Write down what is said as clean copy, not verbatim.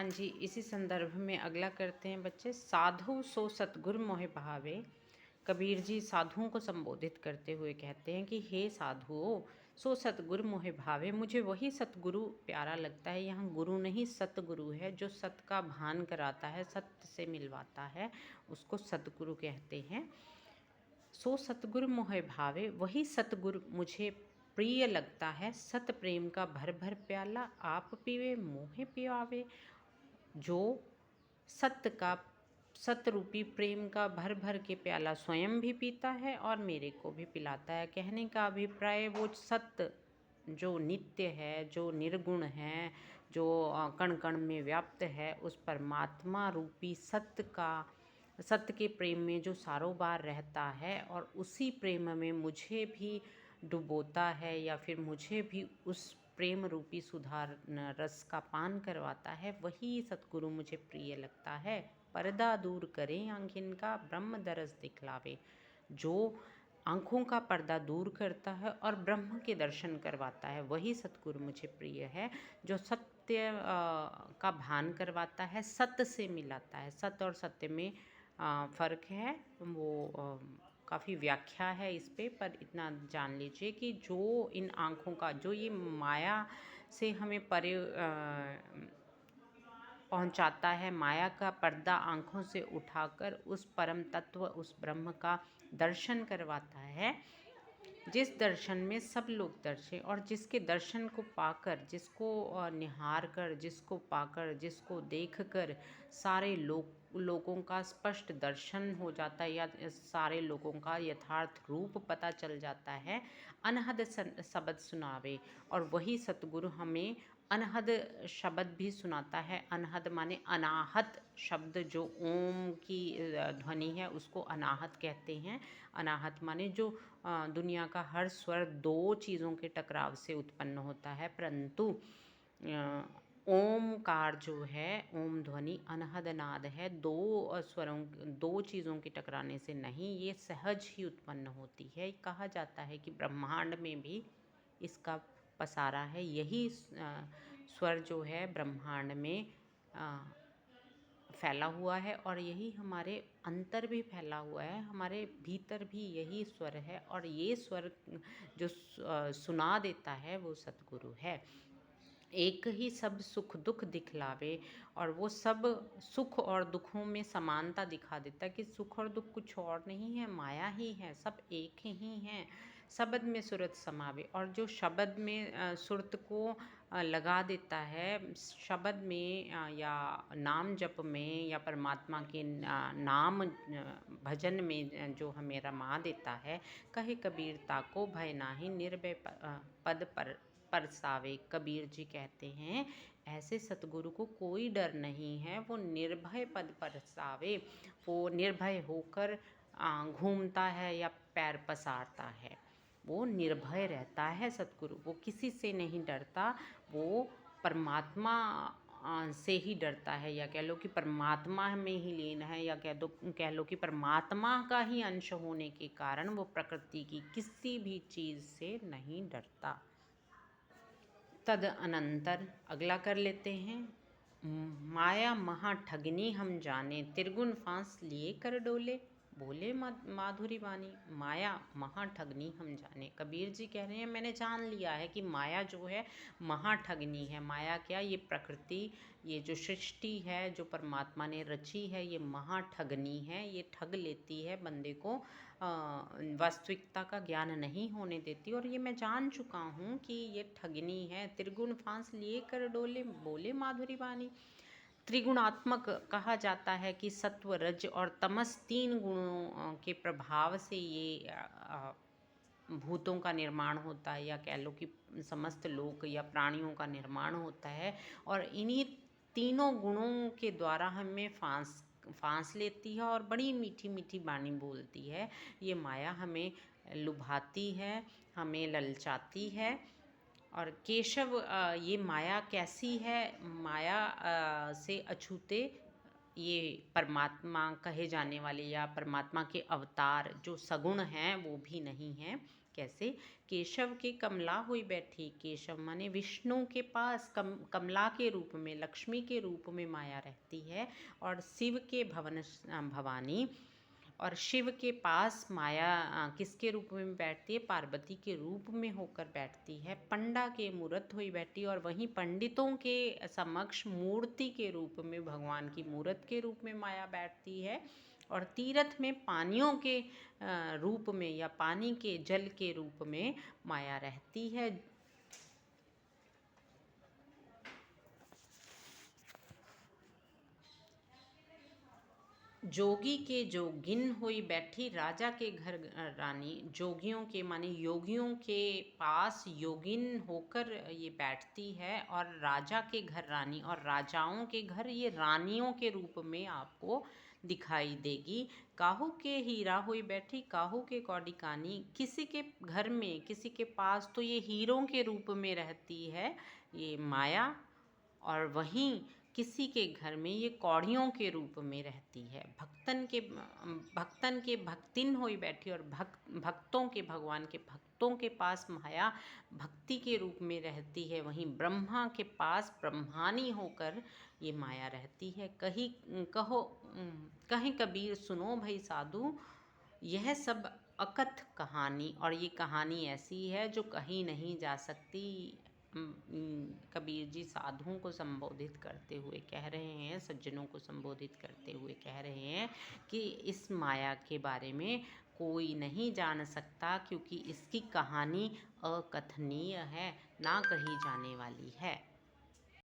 हाँ जी, इसी संदर्भ में अगला करते हैं बच्चे। साधु सो सतगुर मोहि भावे। कबीर जी साधुओं को संबोधित करते हुए कहते हैं कि हे साधुओं, सो सतगुर मोहि भावे, मुझे वही सतगुरु प्यारा लगता है। यहाँ गुरु नहीं सतगुरु है, जो सत का भान कराता है, सत्य से मिलवाता है, उसको सतगुरु कहते हैं। सो सतगुरु मोहे भावे, वही सतगुरु मुझे प्रिय लगता है। सत प्रेम का भर भर प्याला, आप पीवे मोहे पियावे। जो सत्य का, सत रूपी प्रेम का भर भर के प्याला स्वयं भी पीता है और मेरे को भी पिलाता है। कहने का अभिप्राय वो सत्य जो नित्य है, जो निर्गुण है, जो कण कण में व्याप्त है, उस परमात्मा रूपी सत्य का, सत्य के प्रेम में जो सारोबार रहता है और उसी प्रेम में मुझे भी डुबोता है या फिर मुझे भी उस प्रेम रूपी सुधार रस का पान करवाता है, वही सतगुरु मुझे प्रिय लगता है। पर्दा दूर करें आँखिन का, ब्रह्म दरस दिखलावे। जो आँखों का पर्दा दूर करता है और ब्रह्म के दर्शन करवाता है, वही सतगुरु मुझे प्रिय है। जो सत्य का भान करवाता है, सत्य से मिलाता है। सत्य और सत्य में फ़र्क है, वो काफ़ी व्याख्या है इस पे, पर इतना जान लीजिए कि जो इन आँखों का, जो ये माया से हमें परे पहुंचाता है, माया का पर्दा आँखों से उठाकर उस परम तत्व, उस ब्रह्म का दर्शन करवाता है, जिस दर्शन में सब लोग दर्शे और जिसके दर्शन को पाकर, जिसको निहार कर, जिसको पाकर, जिसको देखकर सारे लोगों का स्पष्ट दर्शन हो जाता है या सारे लोगों का यथार्थ रूप पता चल जाता है। अनहद शब्द सुनावे, और वही सतगुरु हमें अनहद शब्द भी सुनाता है। अनहद माने अनाहत शब्द, जो ओम की ध्वनि है उसको अनाहत कहते हैं। अनाहत माने जो दुनिया का हर स्वर दो चीज़ों के टकराव से उत्पन्न होता है, परंतु ओमकार जो है, ओम ध्वनि अनहद नाद है, दो स्वरों, दो चीज़ों के टकराने से नहीं, ये सहज ही उत्पन्न होती है। कहा जाता है कि ब्रह्मांड में भी इसका पसारा है। यही स्वर जो है ब्रह्मांड में फैला हुआ है और यही हमारे अंतर भी फैला हुआ है, हमारे भीतर भी यही स्वर है। और ये स्वर जो सुना देता है वो सतगुरु है। एक ही सब सुख दुख दिखलावे, और वो सब सुख और दुखों में समानता दिखा देता है कि सुख और दुख कुछ और नहीं है, माया ही है, सब एक ही हैं। शब्द में सुरत समावे, और जो शब्द में सुरत को लगा देता है, शब्द में या नाम जप में या परमात्मा के नाम भजन में जो हमें रमा देता है। कहे कबीर ताको भय नाही, निर्भय पद पर परसावे। कबीर जी कहते हैं ऐसे सतगुरु को कोई डर नहीं है, वो निर्भय पद परसावे। वो निर्भय होकर घूमता है या पैर पसारता है, वो निर्भय रहता है सतगुरु। वो किसी से नहीं डरता, वो परमात्मा से ही डरता है, या कह लो कि परमात्मा में ही लीन है, या कह लो कि परमात्मा का ही अंश होने के कारण वो प्रकृति की किसी भी चीज़ से नहीं डरता। तद अनंतर अगला कर लेते हैं। माया महा ठगनी हम जाने, त्रिगुण फांस लिए कर डोले। बोले माधुरी वाणी, माया महाठगनी हम जाने। कबीर जी कह रहे हैं मैंने जान लिया है कि माया जो है महाठगनी है। माया क्या, ये प्रकृति, ये जो सृष्टि है जो परमात्मा ने रची है, ये महाठगनी है। ये ठग लेती है बंदे को, वास्तविकता का ज्ञान नहीं होने देती, और ये मैं जान चुका हूँ कि ये ठगनी है। त्रिगुण फांस लिए कर डोले, बोले माधुरी वाणी। त्रिगुणात्मक कहा जाता है कि सत्व, रज और तमस तीन गुणों के प्रभाव से ये भूतों का निर्माण होता है, या कह लो कि समस्त लोक या प्राणियों का निर्माण होता है। और इन्हीं तीनों गुणों के द्वारा हमें फांस लेती है और बड़ी मीठी मीठी वाणी बोलती है। ये माया हमें लुभाती है, हमें ललचाती है। और केशव, ये माया कैसी है, माया से अछूते ये परमात्मा कहे जाने वाले या परमात्मा के अवतार जो सगुण हैं वो भी नहीं हैं। कैसे? केशव के कमला हुई बैठी, केशव माने विष्णु के पास कमला के रूप में, लक्ष्मी के रूप में माया रहती है, और शिव के भवानी, और शिव के पास माया किसके रूप में बैठती है? पार्वती के रूप में होकर बैठती है। पंडा के मूरत हुई बैठी, और वहीं पंडितों के समक्ष मूर्ति के रूप में, भगवान की मूरत के रूप में माया बैठती है। और तीर्थ में पानियों के रूप में या पानी के जल के रूप में माया रहती है। जोगी के जोगिन हुई बैठी, राजा के घर रानी। जोगियों के माने योगियों के पास योगिन होकर ये बैठती है, और राजा के घर रानी, और राजाओं के घर ये रानियों के रूप में आपको दिखाई देगी। काहू के हीरा हुई बैठी, काहू के कौड़ी कानी। किसी के घर में, किसी के पास तो ये हीरों के रूप में रहती है ये माया, और वहीं किसी के घर में ये कौड़ियों के रूप में रहती है। भक्तन के भक्तिन होई बैठी, और भक्तों के, भगवान के भक्तों के पास माया भक्ति के रूप में रहती है। वहीं ब्रह्मा के पास ब्रह्मानी होकर ये माया रहती है। कहीं कबीर सुनो भाई साधु, यह सब अकथ कहानी, और ये कहानी ऐसी है जो कहीं नहीं जा सकती। कबीर जी साधुओं को संबोधित करते हुए कह रहे हैं, सज्जनों को संबोधित करते हुए कह रहे हैं कि इस माया के बारे में कोई नहीं जान सकता, क्योंकि इसकी कहानी अकथनीय है, ना कही जाने वाली है।